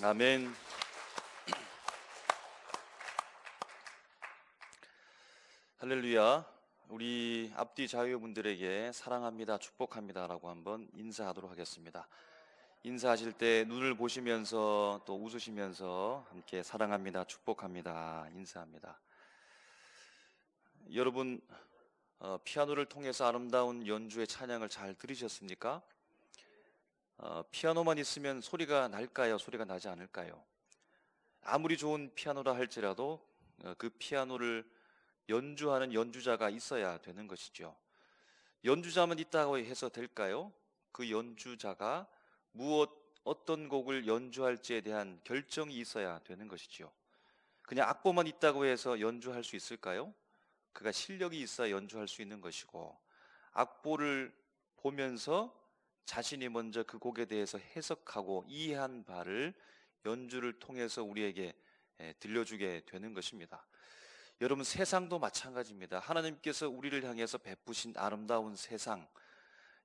아멘. 할렐루야. 우리 앞뒤 자유분들에게 사랑합니다, 축복합니다라고 한번 인사하도록 하겠습니다. 인사하실 때 눈을 보시면서 또 웃으시면서 함께 사랑합니다, 축복합니다 인사합니다. 여러분, 피아노를 통해서 아름다운 연주의 찬양을 잘 들으셨습니까? 피아노만 있으면 소리가 날까요? 소리가 나지 않을까요? 아무리 좋은 피아노라 할지라도 그 피아노를 연주하는 연주자가 있어야 되는 것이죠. 연주자만 있다고 해서 될까요? 그 연주자가 어떤 곡을 연주할지에 대한 결정이 있어야 되는 것이죠. 그냥 악보만 있다고 해서 연주할 수 있을까요? 그가 실력이 있어야 연주할 수 있는 것이고, 악보를 보면서 자신이 먼저 그 곡에 대해서 해석하고 이해한 바를 연주를 통해서 우리에게 들려주게 되는 것입니다. 여러분, 세상도 마찬가지입니다. 하나님께서 우리를 향해서 베푸신 아름다운 세상,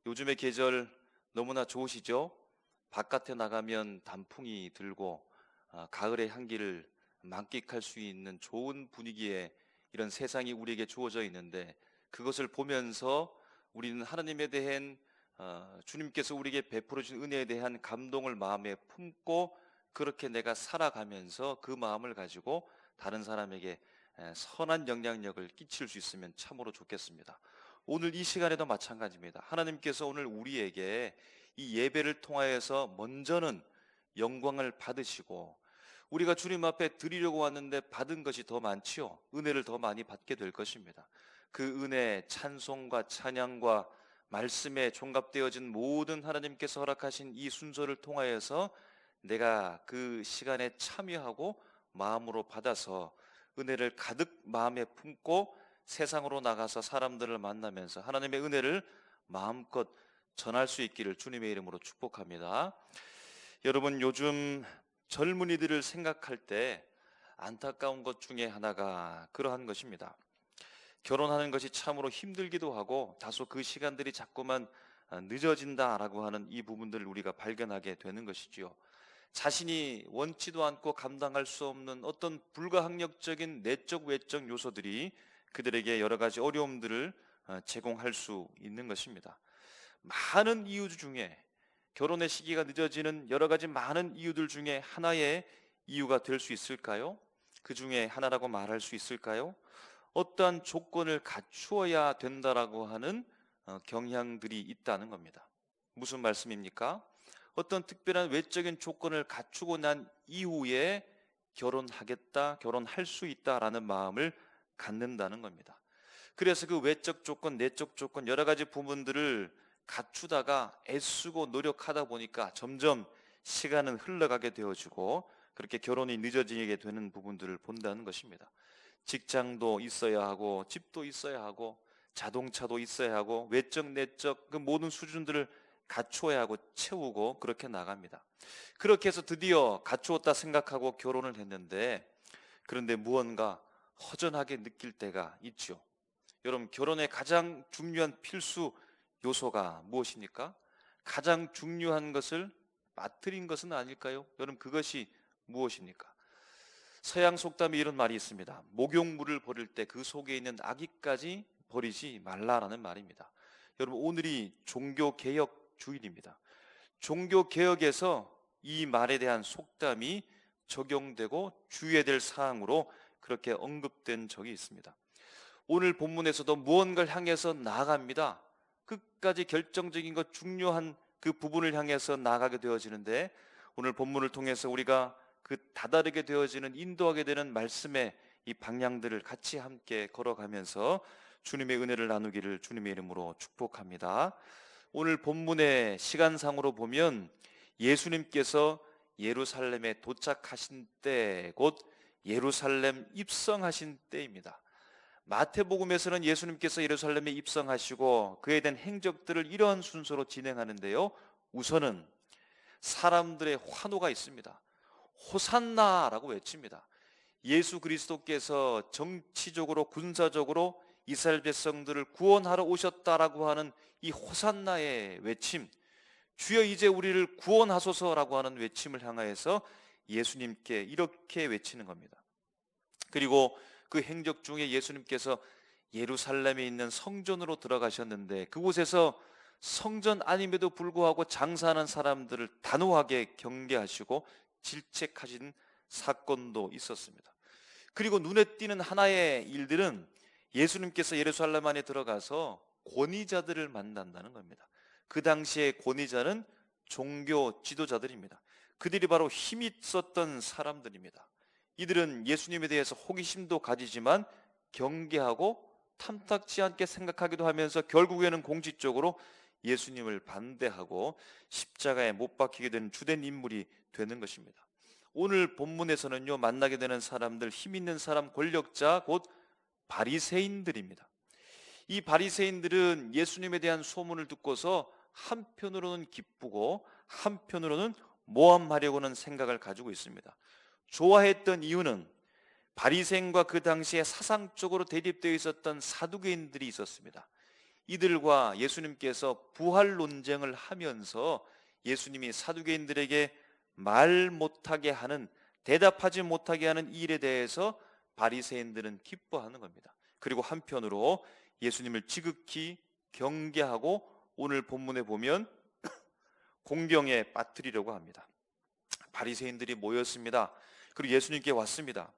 요즘의 계절 너무나 좋으시죠? 바깥에 나가면 단풍이 들고 가을의 향기를 만끽할 수 있는 좋은 분위기의 이런 세상이 우리에게 주어져 있는데, 그것을 보면서 우리는 하나님에 대한 주님께서 우리에게 베풀어 주신 은혜에 대한 감동을 마음에 품고, 그렇게 내가 살아가면서 그 마음을 가지고 다른 사람에게 선한 영향력을 끼칠 수 있으면 참으로 좋겠습니다. 오늘 이 시간에도 마찬가지입니다. 하나님께서 오늘 우리에게 이 예배를 통하여서 먼저는 영광을 받으시고, 우리가 주님 앞에 드리려고 왔는데 받은 것이 더 많지요. 은혜를 더 많이 받게 될 것입니다. 그 은혜, 찬송과 찬양과 말씀에 종합되어진 모든 하나님께서 허락하신 이 순서를 통하여서 내가 그 시간에 참여하고 마음으로 받아서 은혜를 가득 마음에 품고 세상으로 나가서 사람들을 만나면서 하나님의 은혜를 마음껏 전할 수 있기를 주님의 이름으로 축복합니다. 여러분, 요즘 젊은이들을 생각할 때 안타까운 것 중에 하나가 그러한 것입니다. 결혼하는 것이 참으로 힘들기도 하고 다소 그 시간들이 자꾸만 늦어진다라고 하는 이 부분들을 우리가 발견하게 되는 것이지요. 자신이 원치도 않고 감당할 수 없는 어떤 불가항력적인 내적 외적 요소들이 그들에게 여러 가지 어려움들을 제공할 수 있는 것입니다. 많은 이유 중에, 결혼의 시기가 늦어지는 여러 가지 많은 이유들 중에 하나의 이유가 될 수 있을까요? 그 중에 하나라고 말할 수 있을까요? 어떠한 조건을 갖추어야 된다라고 하는 경향들이 있다는 겁니다. 무슨 말씀입니까? 어떤 특별한 외적인 조건을 갖추고 난 이후에 결혼하겠다, 결혼할 수 있다라는 마음을 갖는다는 겁니다. 그래서 그 외적 조건, 내적 조건 여러 가지 부분들을 갖추다가 애쓰고 노력하다 보니까 점점 시간은 흘러가게 되어지고 그렇게 결혼이 늦어지게 되는 부분들을 본다는 것입니다. 직장도 있어야 하고, 집도 있어야 하고, 자동차도 있어야 하고, 외적 내적 그 모든 수준들을 갖추어야 하고 채우고 그렇게 나갑니다. 그렇게 해서 드디어 갖추었다 생각하고 결혼을 했는데, 그런데 무언가 허전하게 느낄 때가 있죠. 여러분, 결혼의 가장 중요한 필수 요소가 무엇입니까? 가장 중요한 것을 빠뜨린 것은 아닐까요? 여러분, 그것이 무엇입니까? 서양 속담에 이런 말이 있습니다. 목욕물을 버릴 때 그 속에 있는 아기까지 버리지 말라라는 말입니다. 여러분, 오늘이 종교개혁 주일입니다. 종교개혁에서 이 말에 대한 속담이 적용되고 주의해야 될 사항으로 그렇게 언급된 적이 있습니다. 오늘 본문에서도 무언가를 향해서 나아갑니다. 끝까지 결정적인 것, 중요한 그 부분을 향해서 나아가게 되어지는데, 오늘 본문을 통해서 우리가 그 다다르게 되어지는, 인도하게 되는 말씀의 이 방향들을 같이 함께 걸어가면서 주님의 은혜를 나누기를 주님의 이름으로 축복합니다. 오늘 본문의 시간상으로 보면 예수님께서 예루살렘에 도착하신 때, 곧 예루살렘 입성하신 때입니다. 마태복음에서는 예수님께서 예루살렘에 입성하시고 그에 대한 행적들을 이러한 순서로 진행하는데요, 우선은 사람들의 환호가 있습니다. 호산나라고 외칩니다. 예수 그리스도께서 정치적으로, 군사적으로 이스라엘 백성들을 구원하러 오셨다라고 하는 이 호산나의 외침, 주여 이제 우리를 구원하소서라고 하는 외침을 향하여서 예수님께 이렇게 외치는 겁니다. 그리고 그 행적 중에 예수님께서 예루살렘에 있는 성전으로 들어가셨는데 그곳에서 성전 안임에도 불구하고 장사하는 사람들을 단호하게 경계하시고 질책하신 사건도 있었습니다. 그리고 눈에 띄는 하나의 일들은 예수님께서 예루살렘 안에 들어가서 권위자들을 만난다는 겁니다. 그 당시의 권위자는 종교 지도자들입니다. 그들이 바로 힘이 있었던 사람들입니다. 이들은 예수님에 대해서 호기심도 가지지만 경계하고 탐탁지 않게 생각하기도 하면서 결국에는 공식적으로 예수님을 반대하고 십자가에 못 박히게 된 주된 인물이 되는 것입니다. 오늘 본문에서는요, 만나게 되는 사람들, 힘 있는 사람, 권력자, 곧 바리새인들입니다. 이 바리새인들은 예수님에 대한 소문을 듣고서 한편으로는 기쁘고 한편으로는 모함하려고는 생각을 가지고 있습니다. 좋아했던 이유는 바리새인과 그 당시에 사상적으로 대립되어 있었던 사두개인들이 있었습니다. 이들과 예수님께서 부활 논쟁을 하면서 예수님이 사두개인들에게 말 못하게 하는, 대답하지 못하게 하는 이 일에 대해서 바리새인들은 기뻐하는 겁니다. 그리고 한편으로 예수님을 지극히 경계하고 오늘 본문에 보면 공경에 빠뜨리려고 합니다. 바리새인들이 모였습니다. 그리고 예수님께 왔습니다.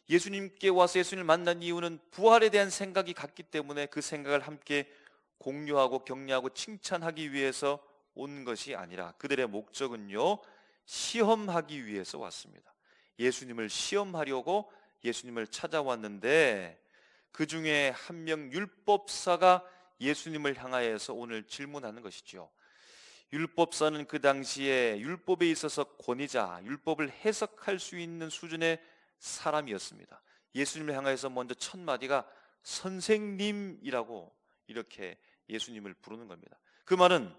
예수님께 와서 예수님을 만난 이유는 부활에 대한 생각이 같기 때문에 그 생각을 함께 공유하고 격려하고 칭찬하기 위해서 온 것이 아니라 그들의 목적은요, 시험하기 위해서 왔습니다. 예수님을 시험하려고 예수님을 찾아왔는데 그 중에 한 명 율법사가 예수님을 향하여서 오늘 질문하는 것이죠. 율법사는 그 당시에 율법에 있어서 권위자, 율법을 해석할 수 있는 수준의 사람이었습니다. 예수님을 향해서 먼저 첫 마디가 선생님이라고 이렇게 예수님을 부르는 겁니다. 그 말은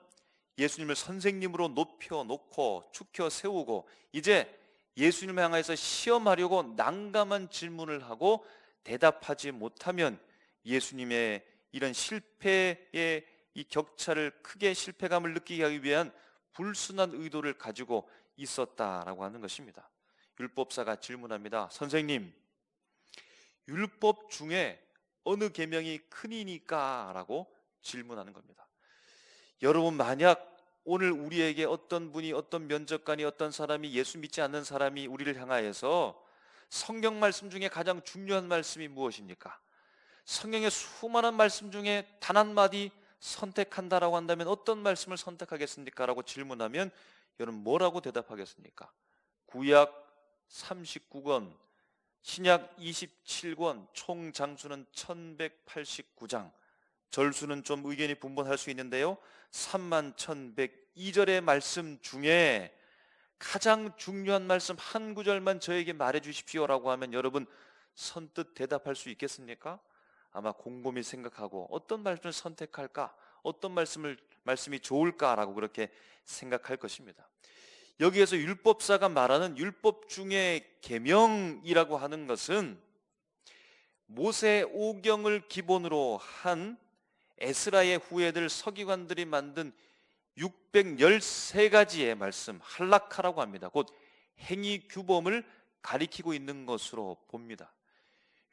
예수님을 선생님으로 높여놓고 축혀 세우고 이제 예수님을 향해서 시험하려고 난감한 질문을 하고 대답하지 못하면 예수님의 이런 실패의 이 격차를 크게 실패감을 느끼게 하기 위한 불순한 의도를 가지고 있었다라고 하는 것입니다. 율법사가 질문합니다. 선생님, 율법 중에 어느 계명이 크니까? 라고 질문하는 겁니다. 여러분, 만약 오늘 우리에게 어떤 분이, 어떤 면접관이, 어떤 사람이, 예수 믿지 않는 사람이 우리를 향하여서 성경 말씀 중에 가장 중요한 말씀이 무엇입니까? 성경의 수많은 말씀 중에 단 한마디 선택한다라고 한다면 어떤 말씀을 선택하겠습니까? 라고 질문하면 여러분 뭐라고 대답하겠습니까? 구약 39권, 신약 27권, 총 장수는 1189장, 절수는 좀 의견이 분분할 수 있는데요, 31,102절의 말씀 중에 가장 중요한 말씀 한 구절만 저에게 말해 주십시오라고 하면 여러분 선뜻 대답할 수 있겠습니까? 아마 곰곰이 생각하고 어떤 말씀을 선택할까? 어떤 말씀이 좋을까라고 그렇게 생각할 것입니다. 여기에서 율법사가 말하는 율법 중에 계명이라고 하는 것은 모세 오경을 기본으로 한 에스라의 후예들 서기관들이 만든 613가지의 말씀, 할라카라고 합니다. 곧 행위 규범을 가리키고 있는 것으로 봅니다.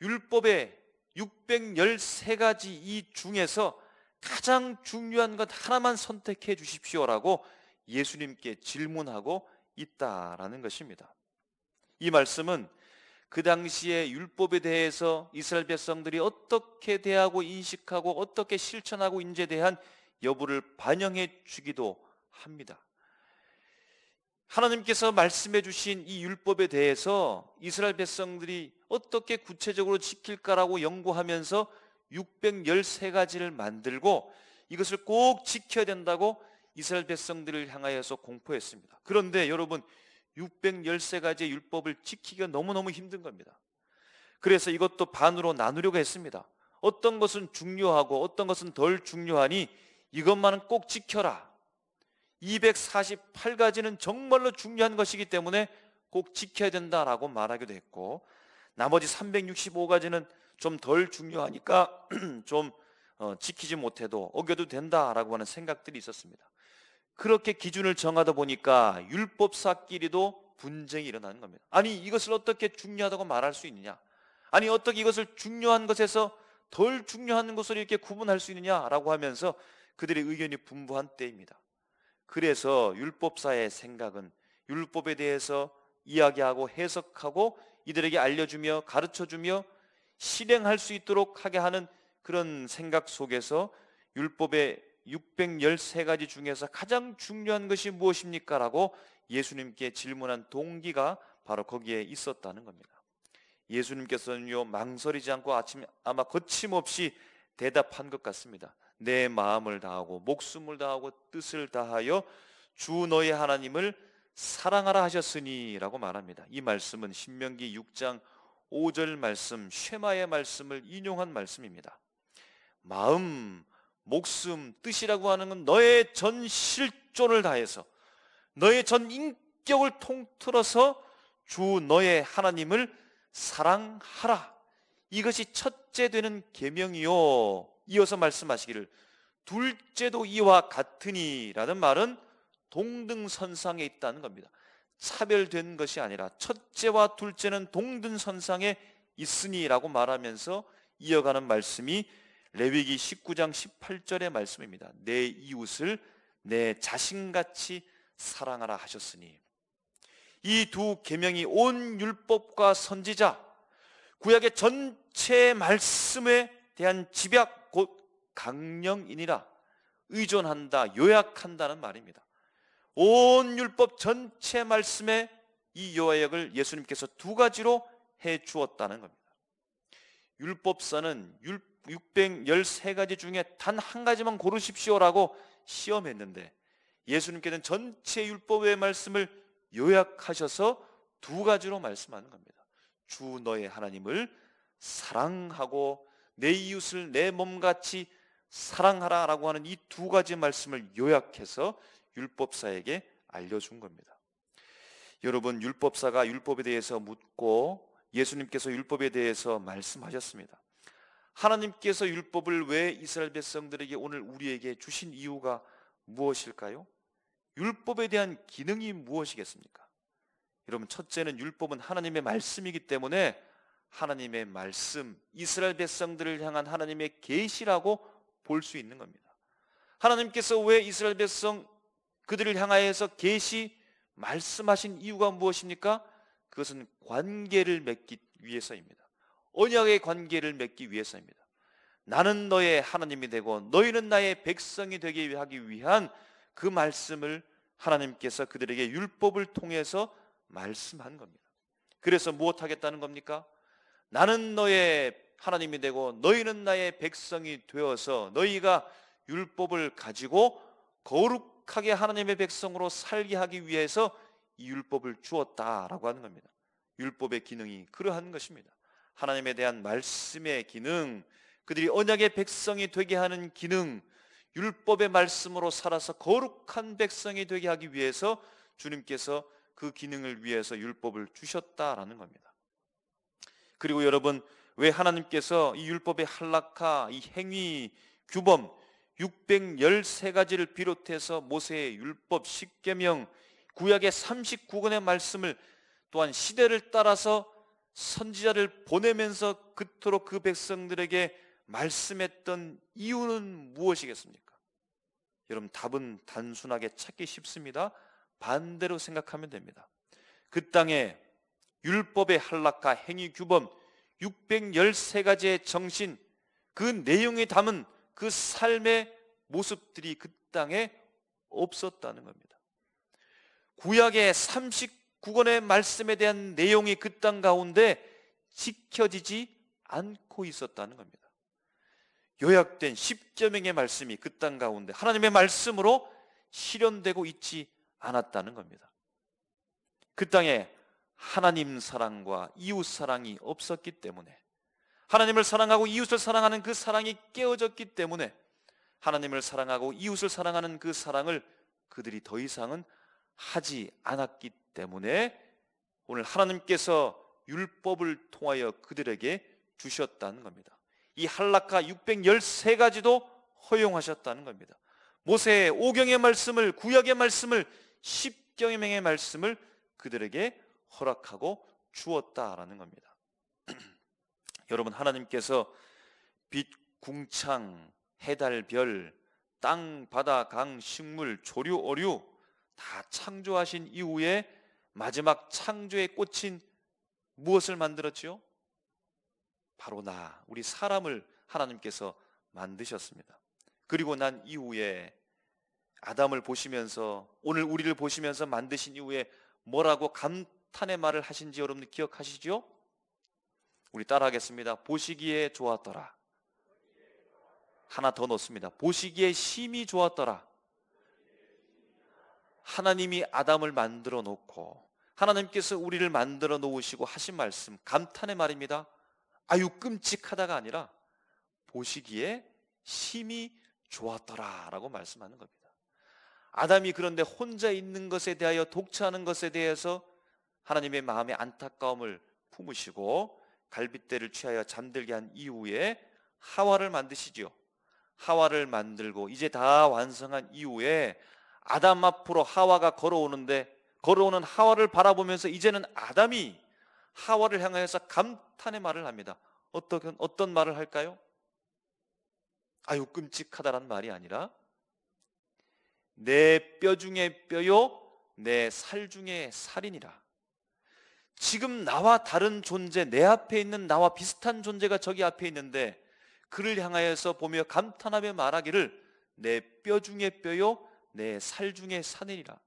율법의 613가지 이 중에서 가장 중요한 것 하나만 선택해 주십시오라고 예수님께 질문하고 있다라는 것입니다. 이 말씀은 그 당시에 율법에 대해서 이스라엘 백성들이 어떻게 대하고 인식하고 어떻게 실천하고 인지에 대한 여부를 반영해 주기도 합니다. 하나님께서 말씀해 주신 이 율법에 대해서 이스라엘 백성들이 어떻게 구체적으로 지킬까라고 연구하면서 613가지를 만들고 이것을 꼭 지켜야 된다고 이스라엘 백성들을 향하여서 공포했습니다. 그런데 여러분 613가지의 율법을 지키기가 너무너무 힘든 겁니다. 그래서 이것도 반으로 나누려고 했습니다. 어떤 것은 중요하고 어떤 것은 덜 중요하니 이것만은 꼭 지켜라. 248가지는 정말로 중요한 것이기 때문에 꼭 지켜야 된다라고 말하기도 했고 나머지 365가지는 좀 덜 중요하니까 좀 지키지 못해도 어겨도 된다라고 하는 생각들이 있었습니다. 그렇게 기준을 정하다 보니까 율법사끼리도 분쟁이 일어나는 겁니다. 아니, 이것을 어떻게 중요하다고 말할 수 있느냐? 아니, 어떻게 이것을 중요한 것에서 덜 중요한 것을 이렇게 구분할 수 있느냐라고 하면서 그들의 의견이 분분한 때입니다. 그래서 율법사의 생각은 율법에 대해서 이야기하고 해석하고 이들에게 알려주며 가르쳐주며 실행할 수 있도록 하게 하는 그런 생각 속에서 율법의 613가지 중에서 가장 중요한 것이 무엇입니까? 라고 예수님께 질문한 동기가 바로 거기에 있었다는 겁니다. 예수님께서는요, 망설이지 않고 아마 거침없이 대답한 것 같습니다. 내 마음을 다하고 목숨을 다하고 뜻을 다하여 주 너의 하나님을 사랑하라 하셨으니 라고 말합니다. 이 말씀은 신명기 6장 5절 말씀, 쉐마의 말씀을 인용한 말씀입니다. 마음, 목숨, 뜻이라고 하는 건 너의 전 실존을 다해서 너의 전 인격을 통틀어서 주 너의 하나님을 사랑하라. 이것이 첫째 되는 계명이요. 이어서 말씀하시기를 둘째도 이와 같으니라는 말은 동등선상에 있다는 겁니다. 차별된 것이 아니라 첫째와 둘째는 동등선상에 있으니라고 말하면서 이어가는 말씀이 레위기 19장 18절의 말씀입니다. 내 이웃을 내 자신같이 사랑하라 하셨으니, 이 두 계명이 온 율법과 선지자, 구약의 전체 말씀에 대한 집약 곧 강령이니라, 의존한다, 요약한다는 말입니다. 온 율법 전체 말씀에 이 요약을 예수님께서 두 가지로 해 주었다는 겁니다. 율법사는 613가지 중에 단 한 가지만 고르십시오라고 시험했는데 예수님께서는 전체 율법의 말씀을 요약하셔서 두 가지로 말씀하는 겁니다. 주 너의 하나님을 사랑하고 내 이웃을 내 몸같이 사랑하라 라고 하는 이 두 가지 말씀을 요약해서 율법사에게 알려준 겁니다. 여러분, 율법사가 율법에 대해서 묻고 예수님께서 율법에 대해서 말씀하셨습니다. 하나님께서 율법을 왜 이스라엘 백성들에게 오늘 우리에게 주신 이유가 무엇일까요? 율법에 대한 기능이 무엇이겠습니까? 여러분, 첫째는 율법은 하나님의 말씀이기 때문에 하나님의 말씀, 이스라엘 백성들을 향한 하나님의 계시라고 볼 수 있는 겁니다. 하나님께서 왜 이스라엘 백성 그들을 향하여서 계시 말씀하신 이유가 무엇입니까? 그것은 관계를 맺기 위해서입니다. 언약의 관계를 맺기 위해서입니다. 나는 너의 하나님이 되고 너희는 나의 백성이 되게 하기 위한 그 말씀을 하나님께서 그들에게 율법을 통해서 말씀한 겁니다. 그래서 무엇하겠다는 겁니까? 나는 너의 하나님이 되고 너희는 나의 백성이 되어서 너희가 율법을 가지고 거룩하게 하나님의 백성으로 살게 하기 위해서 이 율법을 주었다라고 하는 겁니다. 율법의 기능이 그러한 것입니다. 하나님에 대한 말씀의 기능, 그들이 언약의 백성이 되게 하는 기능, 율법의 말씀으로 살아서 거룩한 백성이 되게 하기 위해서 주님께서 그 기능을 위해서 율법을 주셨다라는 겁니다. 그리고 여러분, 왜 하나님께서 이 율법의 할라카, 이 행위, 규범 613가지를 비롯해서 모세의 율법, 십계명, 구약의 39권의 말씀을 또한 시대를 따라서 선지자를 보내면서 그토록 그 백성들에게 말씀했던 이유는 무엇이겠습니까? 여러분, 답은 단순하게 찾기 쉽습니다. 반대로 생각하면 됩니다. 그 땅에 율법의 할라카, 행위, 규범 613가지의 정신, 그 내용이 담은 그 삶의 모습들이 그 땅에 없었다는 겁니다. 구약의 39권의 말씀에 대한 내용이 그 땅 가운데 지켜지지 않고 있었다는 겁니다. 요약된 십계명의 말씀이 그 땅 가운데 하나님의 말씀으로 실현되고 있지 않았다는 겁니다. 그 땅에 하나님 사랑과 이웃 사랑이 없었기 때문에, 하나님을 사랑하고 이웃을 사랑하는 그 사랑이 깨어졌기 때문에 하나님을 사랑하고 이웃을 사랑하는 그 사랑을 그들이 더 이상은 하지 않았기 때문에 오늘 하나님께서 율법을 통하여 그들에게 주셨다는 겁니다. 이 할라카 613가지도 허용하셨다는 겁니다. 모세의 오경의 말씀을, 구약의 말씀을, 십계명의 말씀을 그들에게 허락하고 주었다라는 겁니다. 여러분, 하나님께서 빛, 궁창, 해달, 별, 땅, 바다, 강, 식물, 조류, 어류 다 창조하신 이후에 마지막 창조의 꽃인 무엇을 만들었지요? 바로 우리 사람을 하나님께서 만드셨습니다. 그리고 난 이후에 아담을 보시면서, 오늘 우리를 보시면서 만드신 이후에 뭐라고 감탄의 말을 하신지 여러분 기억하시죠? 우리 따라하겠습니다. 보시기에 좋았더라. 하나 더 넣습니다. 보시기에 심히 좋았더라. 하나님이 아담을 만들어 놓고 하나님께서 우리를 만들어 놓으시고 하신 말씀, 감탄의 말입니다. 아유 끔찍하다가 아니라 보시기에 심히 좋았더라 라고 말씀하는 겁니다. 아담이 그런데 혼자 있는 것에 대하여, 독처하는 것에 대해서 하나님의 마음에 안타까움을 품으시고 갈빗대를 취하여 잠들게 한 이후에 하와를 만드시죠. 하와를 만들고 이제 다 완성한 이후에 아담 앞으로 하와가 걸어오는 하와를 바라보면서 이제는 아담이 하와를 향하여서 감탄의 말을 합니다. 어떤 말을 할까요? 아유 끔찍하다라는 말이 아니라 내 뼈 중에 뼈요 내 살 중에 살이니라. 지금 나와 다른 존재, 내 앞에 있는 나와 비슷한 존재가 저기 앞에 있는데 그를 향하여서 보며 감탄하며 말하기를 내 뼈 중에 뼈요 내 살 중에 살이니라.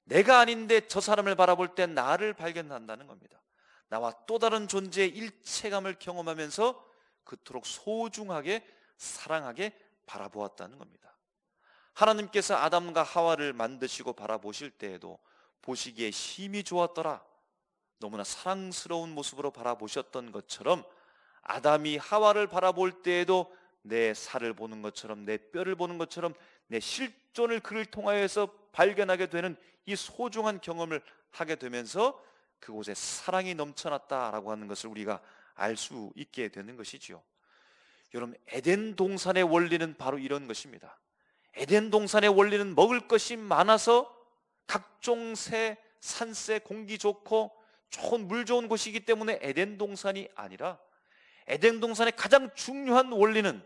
내가 아닌데 저 사람을 바라볼 때 나를 발견한다는 겁니다. 나와 또 다른 존재의 일체감을 경험하면서 그토록 소중하게 사랑하게 바라보았다는 겁니다. 하나님께서 아담과 하와를 만드시고 바라보실 때에도 보시기에 심히 좋았더라, 너무나 사랑스러운 모습으로 바라보셨던 것처럼 아담이 하와를 바라볼 때에도 내 살을 보는 것처럼, 내 뼈를 보는 것처럼 내 실존을 그를 통하여서 발견하게 되는 이 소중한 경험을 하게 되면서 그곳에 사랑이 넘쳐났다라고 하는 것을 우리가 알 수 있게 되는 것이지요. 여러분, 에덴 동산의 원리는 바로 이런 것입니다. 에덴 동산의 원리는 먹을 것이 많아서 각종 새, 산새, 공기 좋고 좋은 물 좋은 곳이기 때문에 에덴 동산이 아니라 에덴 동산의 가장 중요한 원리는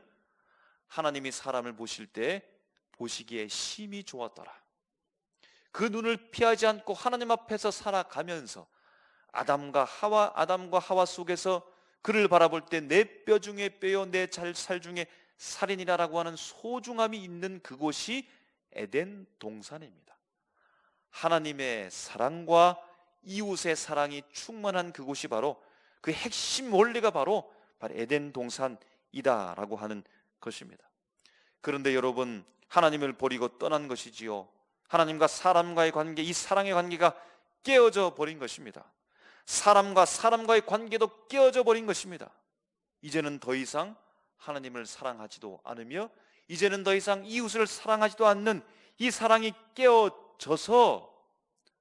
하나님이 사람을 보실 때 보시기에 심히 좋았더라. 그 눈을 피하지 않고 하나님 앞에서 살아가면서 아담과 하와 속에서 그를 바라볼 때 내 뼈 중에 뼈요 내 살 중에 살이니라라고 하는 소중함이 있는 그곳이 에덴 동산입니다. 하나님의 사랑과 이웃의 사랑이 충만한 그곳이 바로 그 핵심 원리가 바로 에덴 동산이다라고 하는 것입니다. 그런데 여러분, 하나님을 버리고 떠난 것이지요. 하나님과 사람과의 관계, 이 사랑의 관계가 깨어져 버린 것입니다. 사람과 사람과의 관계도 깨어져 버린 것입니다. 이제는 더 이상 하나님을 사랑하지도 않으며 이제는 더 이상 이웃을 사랑하지도 않는 이 사랑이 깨어져서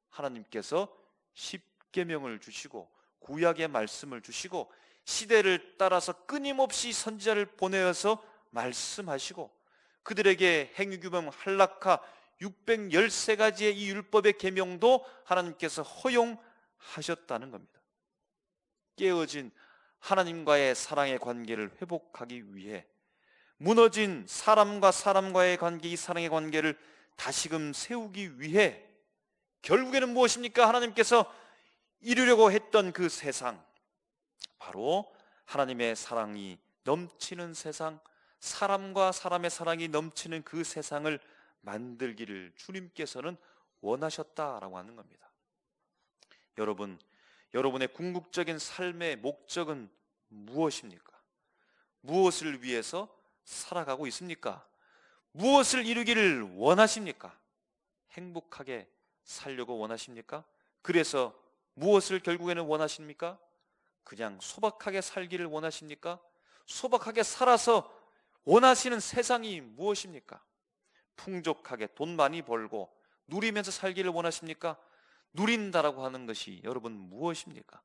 하나님께서 십계명을 주시고 구약의 말씀을 주시고 시대를 따라서 끊임없이 선지자를 보내어서 말씀하시고 그들에게 행위규범 할라카 613가지의 이 율법의 계명도 하나님께서 허용하셨다는 겁니다. 깨어진 하나님과의 사랑의 관계를 회복하기 위해 무너진 사람과 사람과의 관계, 이 사랑의 관계를 다시금 세우기 위해 결국에는 무엇입니까? 하나님께서 이루려고 했던 그 세상, 바로 하나님의 사랑이 넘치는 세상, 사람과 사람의 사랑이 넘치는 그 세상을 만들기를 주님께서는 원하셨다라고 하는 겁니다. 여러분, 여러분의 궁극적인 삶의 목적은 무엇입니까? 무엇을 위해서 살아가고 있습니까? 무엇을 이루기를 원하십니까? 행복하게 살려고 원하십니까? 그래서 무엇을 결국에는 원하십니까? 그냥 소박하게 살기를 원하십니까? 소박하게 살아서 원하시는 세상이 무엇입니까? 풍족하게 돈 많이 벌고 누리면서 살기를 원하십니까? 누린다라고 하는 것이 여러분 무엇입니까?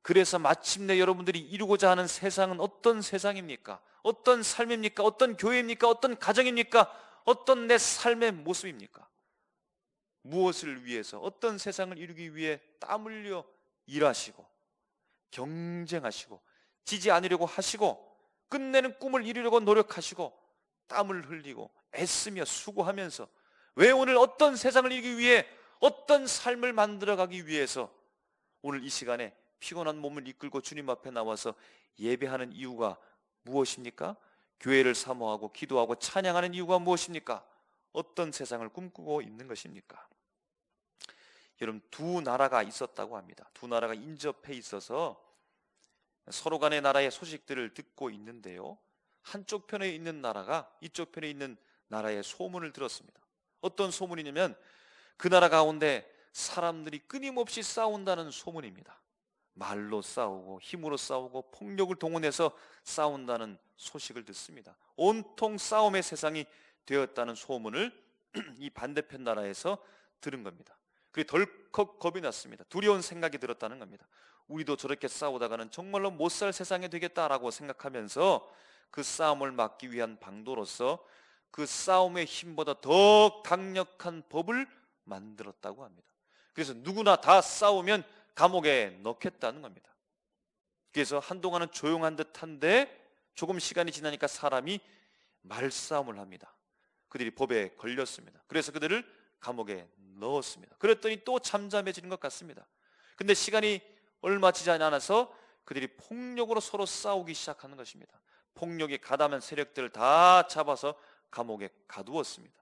그래서 마침내 여러분들이 이루고자 하는 세상은 어떤 세상입니까? 어떤 삶입니까? 어떤 교회입니까? 어떤 가정입니까? 어떤 내 삶의 모습입니까? 무엇을 위해서, 어떤 세상을 이루기 위해 땀 흘려 일하시고 경쟁하시고 지지 않으려고 하시고 끝내는 꿈을 이루려고 노력하시고 땀을 흘리고 애쓰며 수고하면서 왜 오늘 어떤 세상을 이루기 위해, 어떤 삶을 만들어가기 위해서 오늘 이 시간에 피곤한 몸을 이끌고 주님 앞에 나와서 예배하는 이유가 무엇입니까? 교회를 사모하고 기도하고 찬양하는 이유가 무엇입니까? 어떤 세상을 꿈꾸고 있는 것입니까? 여러분, 두 나라가 있었다고 합니다. 두 나라가 인접해 있어서 서로 간의 나라의 소식들을 듣고 있는데요, 한쪽 편에 있는 나라가 이쪽 편에 있는 나라의 소문을 들었습니다. 어떤 소문이냐면 그 나라 가운데 사람들이 끊임없이 싸운다는 소문입니다. 말로 싸우고 힘으로 싸우고 폭력을 동원해서 싸운다는 소식을 듣습니다. 온통 싸움의 세상이 되었다는 소문을 이 반대편 나라에서 들은 겁니다. 그리고 덜컥 겁이 났습니다. 두려운 생각이 들었다는 겁니다. 우리도 저렇게 싸우다가는 정말로 못 살 세상이 되겠다라고 생각하면서 그 싸움을 막기 위한 방도로서 그 싸움의 힘보다 더 강력한 법을 만들었다고 합니다. 그래서 누구나 다 싸우면 감옥에 넣겠다는 겁니다. 그래서 한동안은 조용한 듯한데 조금 시간이 지나니까 사람이 말싸움을 합니다. 그들이 법에 걸렸습니다. 그래서 그들을 감옥에 넣었습니다. 그랬더니 또 잠잠해지는 것 같습니다. 근데 시간이 얼마 지나지 않아서 그들이 폭력으로 서로 싸우기 시작하는 것입니다. 폭력이 가담한 세력들을 다 잡아서 감옥에 가두었습니다.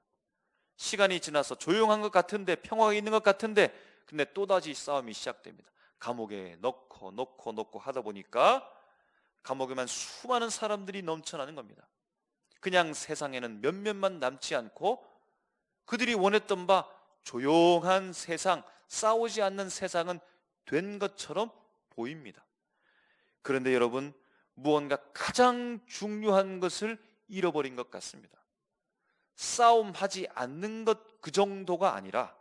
시간이 지나서 조용한 것 같은데, 평화가 있는 것 같은데, 근데 또다시 싸움이 시작됩니다. 감옥에 넣고 하다 보니까 감옥에만 수많은 사람들이 넘쳐나는 겁니다. 그냥 세상에는 몇몇만 남지 않고 그들이 원했던 바 조용한 세상, 싸우지 않는 세상은 된 것처럼 보입니다. 그런데 여러분, 무언가 가장 중요한 것을 잃어버린 것 같습니다. 싸움하지 않는 것 그 정도가 아니라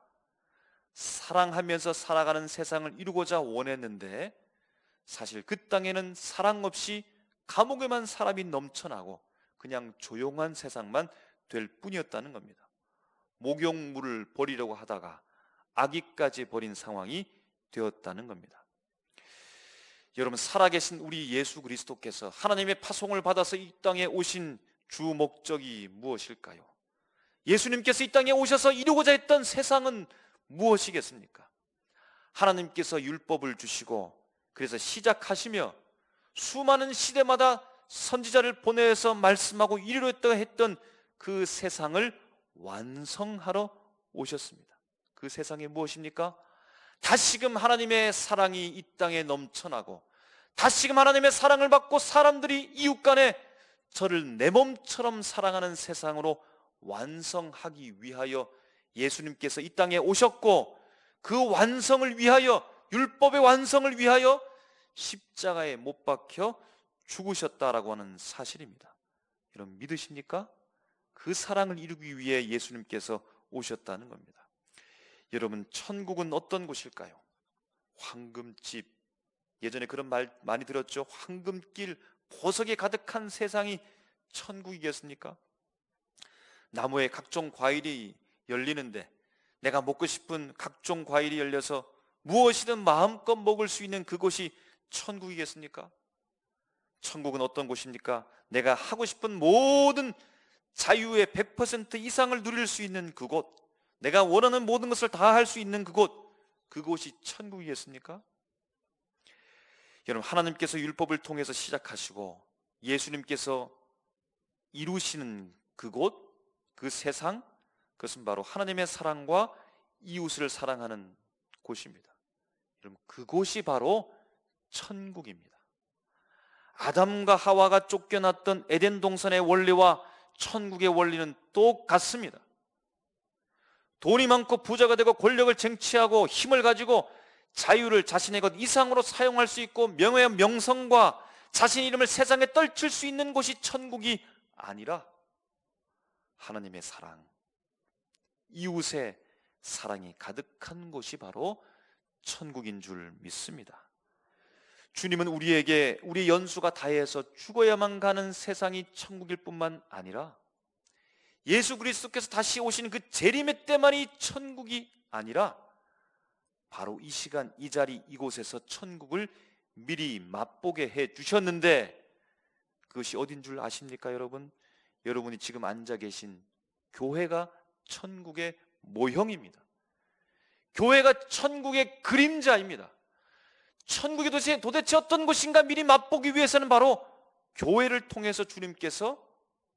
사랑하면서 살아가는 세상을 이루고자 원했는데 사실 그 땅에는 사랑 없이 감옥에만 사람이 넘쳐나고 그냥 조용한 세상만 될 뿐이었다는 겁니다. 목욕물을 버리려고 하다가 아기까지 버린 상황이 되었다는 겁니다. 여러분, 살아계신 우리 예수 그리스도께서 하나님의 파송을 받아서 이 땅에 오신 주 목적이 무엇일까요? 예수님께서 이 땅에 오셔서 이루고자 했던 세상은 무엇이겠습니까? 하나님께서 율법을 주시고 그래서 시작하시며 수많은 시대마다 선지자를 보내서 말씀하고 이루려 했던 그 세상을 완성하러 오셨습니다. 그 세상이 무엇입니까? 다시금 하나님의 사랑이 이 땅에 넘쳐나고 다시금 하나님의 사랑을 받고 사람들이 이웃 간에 저를 내 몸처럼 사랑하는 세상으로 완성하기 위하여 예수님께서 이 땅에 오셨고 그 완성을 위하여, 율법의 완성을 위하여 십자가에 못 박혀 죽으셨다라고 하는 사실입니다. 여러분, 믿으십니까? 그 사랑을 이루기 위해 예수님께서 오셨다는 겁니다. 여러분, 천국은 어떤 곳일까요? 황금집, 예전에 그런 말 많이 들었죠. 황금길, 보석이 가득한 세상이 천국이겠습니까? 나무에 각종 과일이 열리는데 내가 먹고 싶은 각종 과일이 열려서 무엇이든 마음껏 먹을 수 있는 그곳이 천국이겠습니까? 천국은 어떤 곳입니까? 내가 하고 싶은 모든 자유의 100% 이상을 누릴 수 있는 그곳, 내가 원하는 모든 것을 다 할 수 있는 그곳, 그곳이 천국이겠습니까? 여러분, 하나님께서 율법을 통해서 시작하시고 예수님께서 이루시는 그곳, 그 세상, 그것은 바로 하나님의 사랑과 이웃을 사랑하는 곳입니다. 여러분, 그곳이 바로 천국입니다. 아담과 하와가 쫓겨났던 에덴 동산의 원리와 천국의 원리는 똑같습니다. 돈이 많고 부자가 되고 권력을 쟁취하고 힘을 가지고 자유를 자신의 것 이상으로 사용할 수 있고 명예와 명성과 자신의 이름을 세상에 떨칠 수 있는 곳이 천국이 아니라 하나님의 사랑, 이웃의 사랑이 가득한 곳이 바로 천국인 줄 믿습니다. 주님은 우리에게 우리 연수가 다해서 죽어야만 가는 세상이 천국일 뿐만 아니라 예수 그리스도께서 다시 오신 그 재림의 때만이 천국이 아니라 바로 이 시간, 이 자리, 이곳에서 천국을 미리 맛보게 해 주셨는데, 그것이 어딘 줄 아십니까, 여러분? 여러분이 지금 앉아 계신 교회가 천국의 모형입니다. 교회가 천국의 그림자입니다. 천국이 도대체 어떤 곳인가 미리 맛보기 위해서는 바로 교회를 통해서 주님께서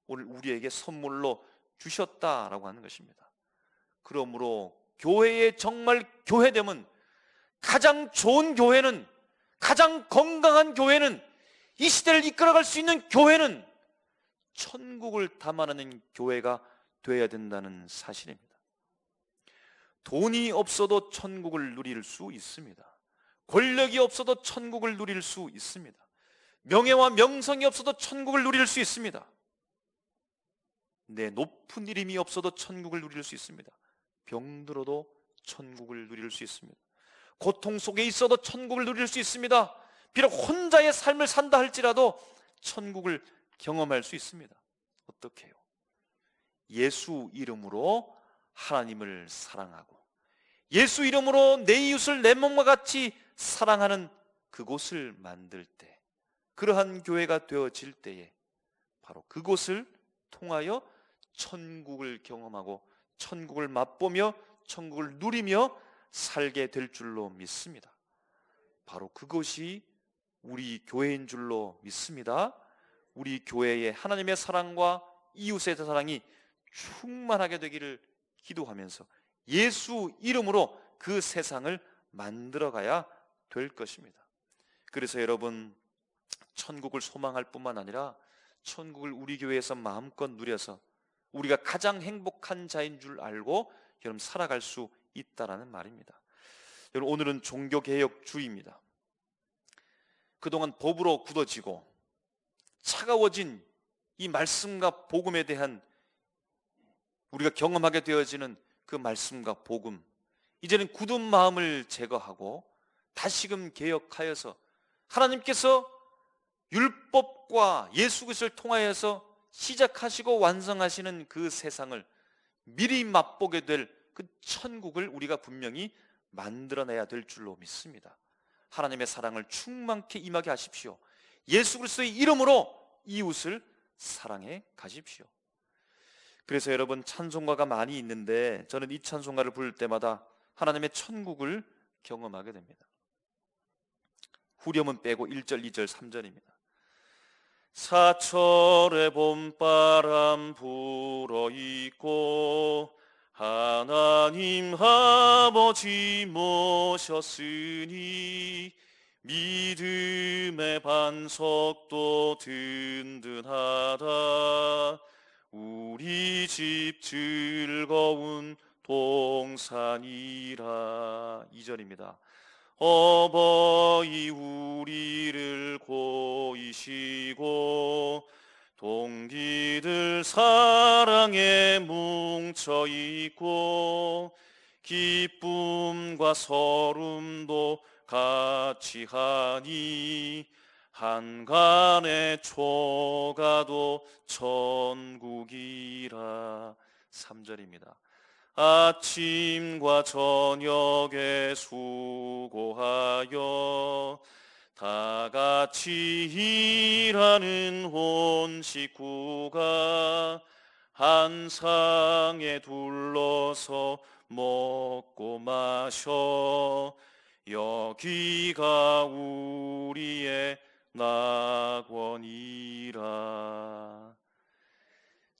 오늘 우리에게 선물로 주셨다라고 하는 것입니다. 그러므로 교회의 정말 교회됨은, 가장 좋은 교회는, 가장 건강한 교회는, 이 시대를 이끌어갈 수 있는 교회는 천국을 담아내는 교회가 되어야 된다는 사실입니다. 돈이 없어도 천국을 누릴 수 있습니다. 권력이 없어도 천국을 누릴 수 있습니다. 명예와 명성이 없어도 천국을 누릴 수 있습니다. 내 높은 이름이 없어도 천국을 누릴 수 있습니다. 병들어도 천국을 누릴 수 있습니다. 고통 속에 있어도 천국을 누릴 수 있습니다. 비록 혼자의 삶을 산다 할지라도 천국을 경험할 수 있습니다. 어떻게 해요? 예수 이름으로 하나님을 사랑하고 예수 이름으로 내 이웃을 내 몸과 같이 사랑하는 그곳을 만들 때, 그러한 교회가 되어질 때에 바로 그곳을 통하여 천국을 경험하고 천국을 맛보며 천국을 누리며 살게 될 줄로 믿습니다. 바로 그것이 우리 교회인 줄로 믿습니다. 우리 교회의 하나님의 사랑과 이웃의 사랑이 충만하게 되기를 기도하면서 예수 이름으로 그 세상을 만들어가야 될 것입니다. 그래서 여러분, 천국을 소망할 뿐만 아니라 천국을 우리 교회에서 마음껏 누려서 우리가 가장 행복한 자인 줄 알고 여러분 살아갈 수 있다라는 말입니다. 여러분, 오늘은 종교개혁주의입니다. 그동안 법으로 굳어지고 차가워진 이 말씀과 복음에 대한 우리가 경험하게 되어지는 그 말씀과 복음, 이제는 굳은 마음을 제거하고 다시금 개혁하여서 하나님께서 율법과 예수 그리스도를 통하여서 시작하시고 완성하시는 그 세상을 미리 맛보게 될 그 천국을 우리가 분명히 만들어내야 될 줄로 믿습니다. 하나님의 사랑을 충만케 임하게 하십시오. 예수 그리스도의 이름으로 이웃을 사랑해 가십시오. 그래서 여러분, 찬송가가 많이 있는데 저는 이 찬송가를 부를 때마다 하나님의 천국을 경험하게 됩니다. 후렴은 빼고 1절, 2절, 3절입니다. 사철의 봄바람 불어있고 하나님 아버지 모셨으니 믿음의 반석도 든든하다. 우리 집 즐거운 동산이라. 2절입니다. 어버이 우리를 고이시고 동기들 사랑에 뭉쳐있고 기쁨과 서름도 같이 하니 한간의 초가도 천국이라. 3절입니다. 아침과 저녁에 수고하여 다 같이 일하는 온 식구가 한 상에 둘러서 먹고 마셔 여기가 우리의 낙원이라.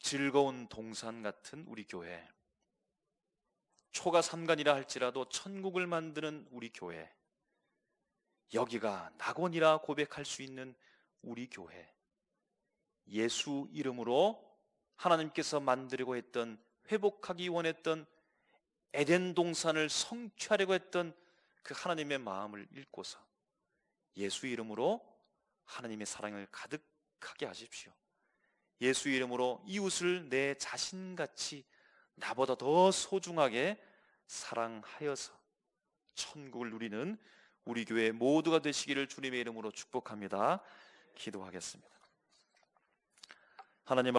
즐거운 동산 같은 우리 교회, 초가 삼간이라 할지라도 천국을 만드는 우리 교회, 여기가 낙원이라 고백할 수 있는 우리 교회, 예수 이름으로 하나님께서 만들려고 했던, 회복하기 원했던 에덴 동산을 성취하려고 했던 그 하나님의 마음을 읽고서 예수 이름으로 하나님의 사랑을 가득하게 하십시오. 예수 이름으로 이웃을 내 자신같이 나보다 더 소중하게 사랑하여서 천국을 누리는 우리 교회 모두가 되시기를 주님의 이름으로 축복합니다. 기도하겠습니다. 하나님